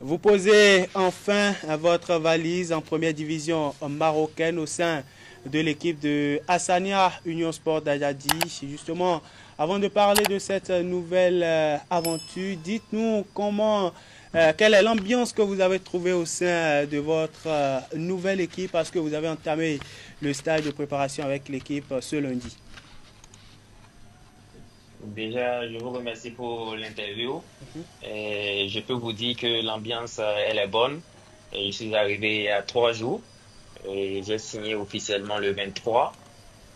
Vous posez enfin votre valise en première division marocaine au sein de l'équipe de Hassania Union Sport d'Ajadi. Justement, avant de parler de cette nouvelle aventure, dites-nous quelle est l'ambiance que vous avez trouvée au sein de votre nouvelle équipe parce que vous avez entamé le stage de préparation avec l'équipe ce lundi. Déjà, je vous remercie pour l'interview. Et je peux vous dire que l'ambiance, elle est bonne. Et je suis arrivé il y a 3 jours et j'ai signé officiellement le 23,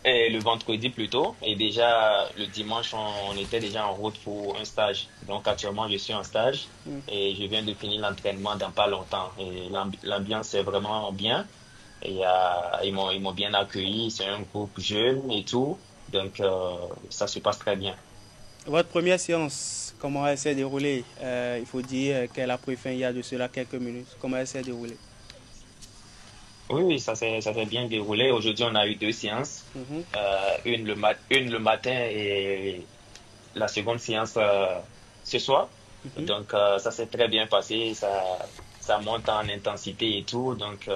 et le vendredi plutôt. Et déjà, le dimanche, on était déjà en route pour un stage. Donc actuellement, je suis en stage et je viens de finir l'entraînement dans pas longtemps. Et l'ambiance est vraiment bien. Et ils m'ont bien accueilli. C'est un groupe jeune et tout. Donc, ça se passe très bien. Votre première séance, comment elle s'est déroulée? Il faut dire qu'elle a pris fin il y a de cela quelques minutes. Comment elle s'est déroulée? Oui, oui, ça s'est bien déroulé. Aujourd'hui, on a eu deux séances. Mhm. Une le matin et la seconde séance ce soir. Mhm. Donc, ça s'est très bien passé. Ça monte en intensité et tout. Donc,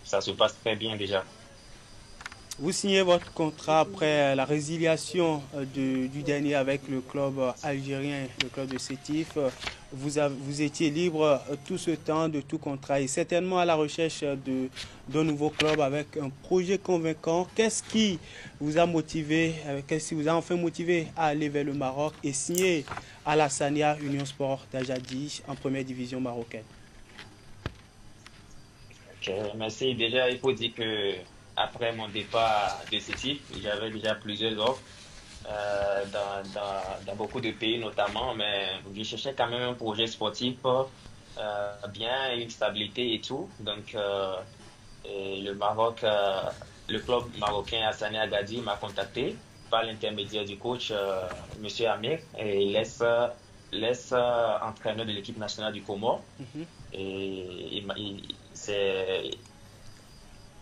ça se passe très bien déjà. Vous signez votre contrat après la résiliation du dernier avec le club algérien, le club de Sétif. Vous étiez libre tout ce temps de tout contrat et certainement à la recherche d'un nouveau club avec un projet convaincant. Qu'est-ce qui vous a motivé, qu'est-ce qui vous a enfin motivé à aller vers le Maroc et signer à la Sania Union Sport d'Ajadi en première division marocaine? Ok, merci. Déjà, il faut dire que après mon départ de Sétif, j'avais déjà plusieurs offres dans beaucoup de pays notamment, mais je cherchais quand même un projet sportif bien, une stabilité et tout. Donc, et le club marocain Hassani Agadi m'a contacté par l'intermédiaire du coach Monsieur Amir, et laisse entraîneur de l'équipe nationale du Comore. Mhm. Et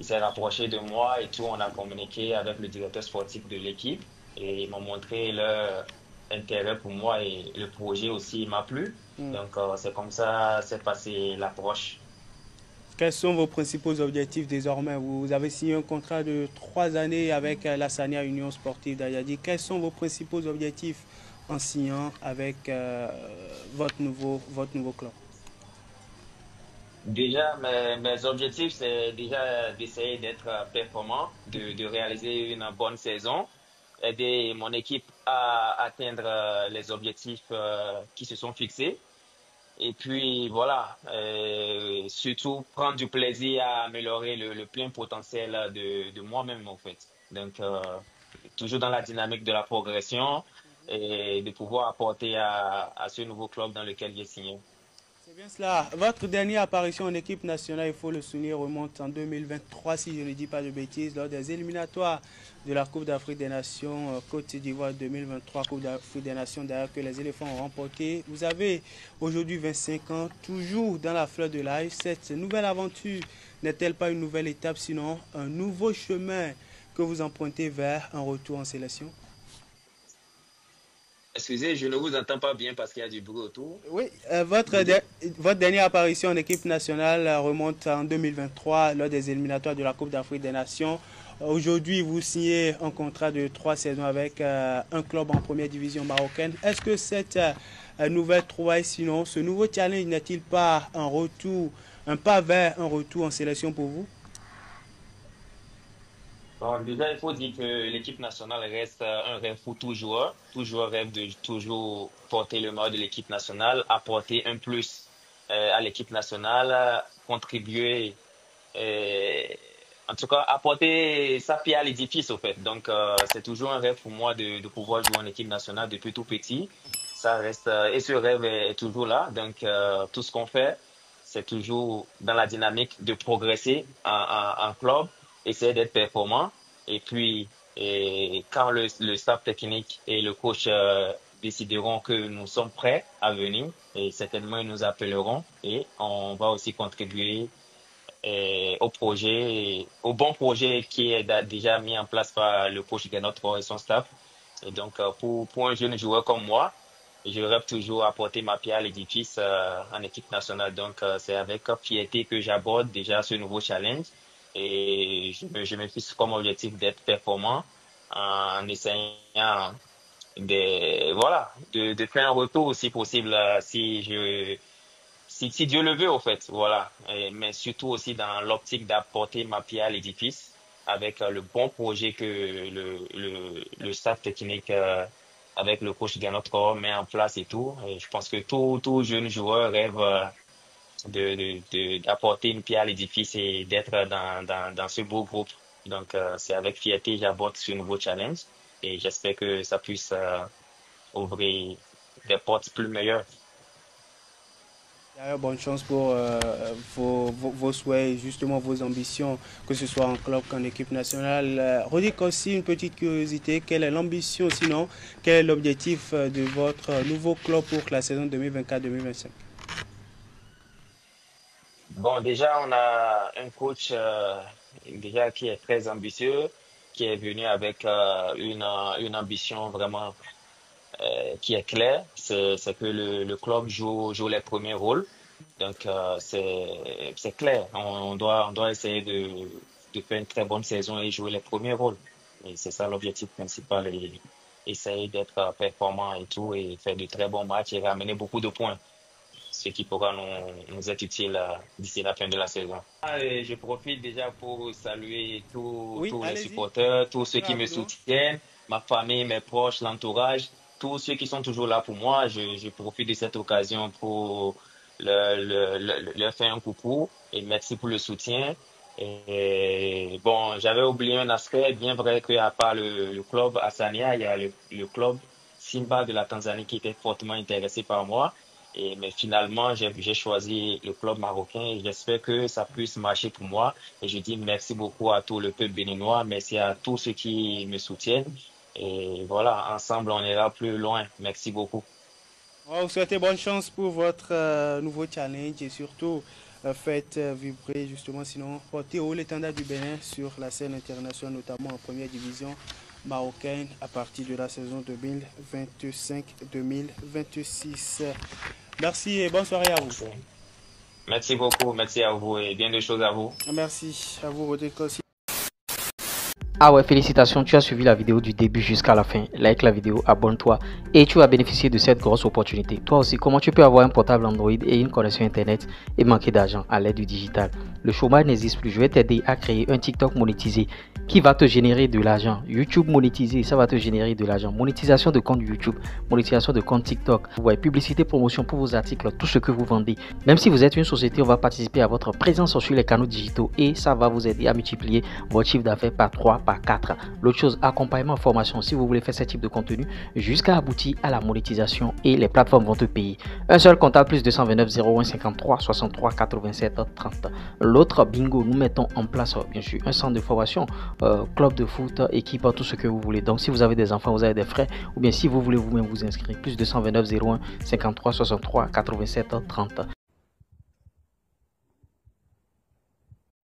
il s'est rapproché de moi et tout. On a communiqué avec le directeur sportif de l'équipe et ils m'ont montré leur intérêt pour moi, et le projet aussi m'a plu. Mm. Donc, c'est comme ça s'est passé l'approche. Quels sont vos principaux objectifs désormais? Vous avez signé un contrat de 3 années avec la Sania Union Sportive d'Ayadi. Quels sont vos principaux objectifs en signant avec votre nouveau club? Déjà, mes objectifs, c'est déjà d'essayer d'être performant, de réaliser une bonne saison, aider mon équipe à atteindre les objectifs qui se sont fixés. Et puis voilà, surtout prendre du plaisir à améliorer le plein potentiel de moi-même en fait. Donc, toujours dans la dynamique de la progression et de pouvoir apporter à ce nouveau club dans lequel j'ai signé. C'est bien cela. Votre dernière apparition en équipe nationale, il faut le souligner, remonte en 2023, si je ne dis pas de bêtises, lors des éliminatoires de la Coupe d'Afrique des Nations Côte d'Ivoire 2023, Coupe d'Afrique des Nations d'ailleurs que les éléphants ont remporté. Vous avez aujourd'hui 25 ans, toujours dans la fleur de l'âge. Cette nouvelle aventure n'est-elle pas une nouvelle étape, sinon un nouveau chemin que vous empruntez vers un retour en sélection? Excusez, je ne vous entends pas bien parce qu'il y a du bruit autour. Oui, Vous dites? votre dernière apparition en équipe nationale remonte en 2023 lors des éliminatoires de la Coupe d'Afrique des Nations. Aujourd'hui, vous signez un contrat de 3 saisons avec un club en première division marocaine. Est-ce que cette nouvelle trouvaille, sinon, ce nouveau challenge n'est-il pas un retour, un pas vers un retour en sélection pour vous? Bon, déjà, il faut dire que l'équipe nationale reste un rêve pour tout joueur. Tout joueur rêve de toujours porter le maillot de l'équipe nationale, apporter un plus à l'équipe nationale, contribuer, euh, en tout cas, apporter sa pierre à l'édifice, au fait. Donc, c'est toujours un rêve pour moi de pouvoir jouer en équipe nationale depuis tout petit. Ça reste, et ce rêve est toujours là. Donc, tout ce qu'on fait, c'est toujours dans la dynamique de progresser en club, essayer d'être performant. Et puis, quand le staff technique et le coach décideront que nous sommes prêts à venir, et certainement ils nous appelleront, et on va aussi contribuer au projet, au bon projet qui est déjà mis en place par le coach Ganot et son staff. Et donc, pour un jeune joueur comme moi, je rêve toujours à porter ma pierre à l'édifice en équipe nationale. Donc, c'est avec fierté que j'aborde déjà ce nouveau challenge et je me fixe comme objectif d'être performant en essayant de faire un retour si possible si Dieu le veut, au fait, voilà. Mais surtout aussi dans l'optique d'apporter ma pierre à l'édifice avec le bon projet que le staff technique avec le coach Ganotro met en place et tout. Et je pense que tout jeune joueur rêve d'apporter une pierre à l'édifice et d'être dans ce beau groupe. Donc, c'est avec fierté que j'aborde ce nouveau challenge et j'espère que ça puisse ouvrir des portes plus meilleures. D'ailleurs, bonne chance pour vos souhaits et justement vos ambitions, que ce soit en club qu'en équipe nationale. Rodic, aussi une petite curiosité, quelle est l'ambition sinon, quel est l'objectif de votre nouveau club pour la saison 2024-2025? Bon, déjà, on a un coach déjà qui est très ambitieux, qui est venu avec une ambition vraiment qui est claire. C'est que le club joue les premiers rôles. Donc, c'est clair. On doit essayer de faire une très bonne saison et jouer les premiers rôles. Et c'est ça l'objectif principal. Et essayer d'être performant et tout et faire de très bons matchs et ramener beaucoup de points, ce qui pourra nous être utile d'ici la fin de la saison. Et je profite déjà pour saluer Oui, tous les allez-y, supporters, tous ceux très qui me rapidement. soutiennent, ma famille, mes proches, l'entourage, tous ceux qui sont toujours là pour moi. Je profite de cette occasion pour leur faire un coucou et merci pour le soutien. Et bon, j'avais oublié un aspect, bien vrai qu'à part le club Hassania, il y a le club Simba de la Tanzanie qui était fortement intéressé par moi. Mais finalement, j'ai choisi le club marocain et j'espère que ça puisse marcher pour moi. Et je dis merci beaucoup à tout le peuple béninois, merci à tous ceux qui me soutiennent. Et voilà, ensemble, on ira plus loin. Merci beaucoup. On va vous souhaiter bonne chance pour votre nouveau challenge et surtout faites vibrer justement, sinon portez haut l'étendard du Bénin sur la scène internationale, notamment en première division marocaine à partir de la saison 2025-2026. Merci et bonne soirée à vous. Merci. Merci beaucoup, merci à vous et bien de choses à vous. Merci à vous, Rodrigo. Ah ouais, félicitations, tu as suivi la vidéo du début jusqu'à la fin. Like la vidéo, abonne-toi et tu vas bénéficier de cette grosse opportunité. Toi aussi, comment tu peux avoir un portable Android et une connexion internet et manquer d'argent à l'aide du digital? Le chômage n'existe plus. Je vais t'aider à créer un TikTok monétisé qui va te générer de l'argent. YouTube monétisé, ça va te générer de l'argent. Monétisation de compte YouTube, monétisation de compte TikTok. Vous voyez, publicité, promotion pour vos articles, tout ce que vous vendez. Même si vous êtes une société, on va participer à votre présence sur les canaux digitaux et ça va vous aider à multiplier votre chiffre d'affaires par 3, par 4. L'autre chose, accompagnement, formation. Si vous voulez faire ce type de contenu jusqu'à aboutir à la monétisation et les plateformes vont te payer. Un seul comptable plus 229 01 53 63 87 30. L'autre bingo, nous mettons en place bien sûr un centre de formation, club de foot, équipe, tout ce que vous voulez. Donc si vous avez des enfants, vous avez des frais ou bien si vous voulez vous-même vous inscrire, plus 229 01 53 63 87 30.